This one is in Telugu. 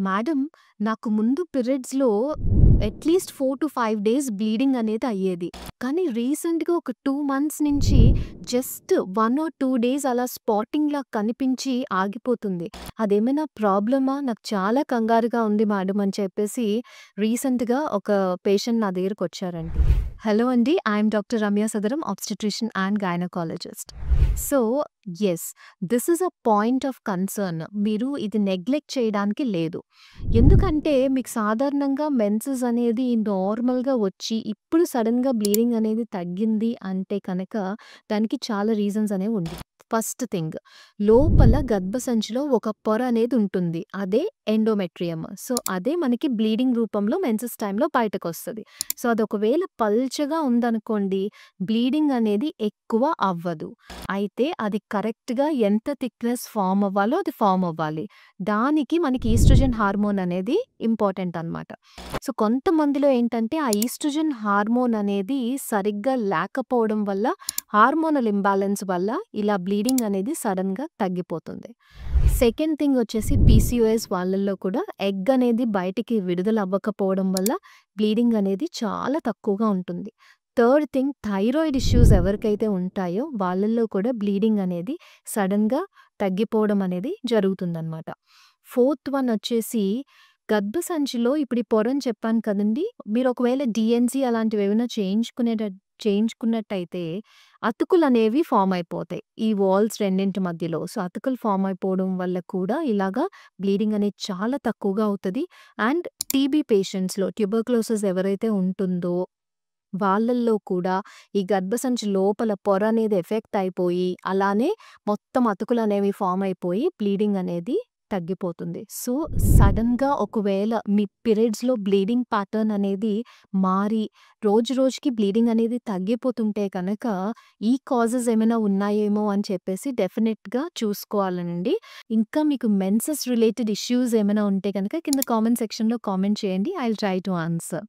మేడం, నాకు ముందు పీరియడ్స్‌లో అట్‌లీస్ట్ 4-5 డేస్ బ్లీడింగ్ అనేది అయ్యేది. కానీ రీసెంట్‌గా ఒక 2 మంత్స్ నుంచి జస్ట్ 1 ఆర్ 2 డేస్ అలా స్పాటింగ్‌లా కనిపించి ఆగిపోతుంది. అదేమైనా ప్రాబ్లమా? నాకు చాలా కంగారుగా ఉంది మేడం అని చెప్పేసి రీసెంట్‌గా ఒక పేషెంట్ నా దగ్గరకొచ్చారండి. హలో అండి. I'm doctor Ramya Sadaram, obstetrician and gynaecologist. So, yes, this is a point of concern. మీరు ఇది నెగ్లెక్ట్ చేయడానికి లేదు. ఎందుకంటే మీకు సాధారణంగా మెన్సెస్ అనేది నార్మల్‌గా వచ్చి ఇప్పుడు సడెన్‌గా బ్లీడింగ్ అనేది తగ్గింది అంటే కనుక దానికి చాలా రీజన్స్ అనేవి ఉంటాయి. ఫస్ట్ థింగ్, లోపల గర్భసంచిలో ఒక పొర అనేది ఉంటుంది. అదే ఎండోమెట్రియం. సో, అదే మనకి బ్లీడింగ్ రూపంలో మెన్సెస్ టైమ్‌లో బయటకొస్తది. సో, అది ఒకవేళ పల్చగా ఉందనుకోండి, బ్లీడింగ్ అనేది ఎక్కువ అవ్వదు. అయితే అది కరెక్ట్‌గా ఎంత థిక్‌నెస్ ఫార్మ్ అవ్వాలో అది ఫార్మ్ అవ్వాలి. దానికి మనకి ఈస్ట్రోజన్ హార్మోన్ అనేది ఇంపార్టెంట్ అనమాట. సో, కొంతమందిలో ఏంటంటే ఆ ఈస్ట్రోజన్ హార్మోన్ అనేది సరిగ్గా లేకపోవడం వల్ల, హార్మోనల్ ఇంబాలెన్స్ వల్ల ఇలా బ్లీడింగ్ అనేది సడెన్‌గా తగ్గిపోతుంది. సెకండ్ థింగ్ వచ్చేసి పీసీఓఎస్ వాళ్ళల్లో కూడా ఎగ్ అనేది బయటికి విడుదల అవ్వకపోవడం వల్ల బ్లీడింగ్ అనేది చాలా తక్కువగా ఉంటుంది. థర్డ్ థింగ్, థైరాయిడ్ ఇష్యూస్ ఎవరికైతే ఉంటాయో వాళ్ళల్లో కూడా బ్లీడింగ్ అనేది సడెన్‌గా తగ్గిపోవడం అనేది జరుగుతుందనమాట. ఫోర్త్ వన్ వచ్చేసి గర్భసంచిలో ఇప్పుడు ఈ పొరని చెప్పాను కదండీ! మీరు ఒకవేళ డీఎన్సీ అలాంటివేమైనా చేయించుకున్నట్టయితే అతుకులనేవి ఫార్మ్ అయిపోతాయి. ఈ వాల్స్ రెండింటి మధ్యలో. సో, అతుకులు ఫార్మ్ అయిపోవడం వల్ల కూడా ఇలాగా బ్లీడింగ్ అనేది చాలా తక్కువగా అవుతది. అండ్ టీబీ పేషెంట్స్‌లో ట్యూబర్క్యులోసిస్ ఎవరైతే ఉంటుందో వాళ్ళల్లో కూడా ఈ గర్భసంచి లోపల పొర అనేది ఎఫెక్ట్ అయిపోయి, అలానే మొత్తం అతుకులనేవి ఫార్మ్ అయిపోయి బ్లీడింగ్ అనేది తగ్గిపోతుంది. సో, సడెన్‌గా ఒకవేళ మీ పీరియడ్స్‌లో బ్లీడింగ్ ప్యాటర్న్ అనేది మారి రోజు రోజుకి బ్లీడింగ్ అనేది తగ్గిపోతుంటే కనుక ఈ కాజెస్ ఏమైనా ఉన్నాయేమో అని చెప్పేసి డెఫినిట్‌గా చూసుకోవాలండి. ఇంకా మీకు మెన్సెస్ రిలేటెడ్ ఇష్యూస్ ఏమైనా ఉంటే గనక కింద కామెంట్ సెక్షన్‌లో కామెంట్ చేయండి. I will try to answer.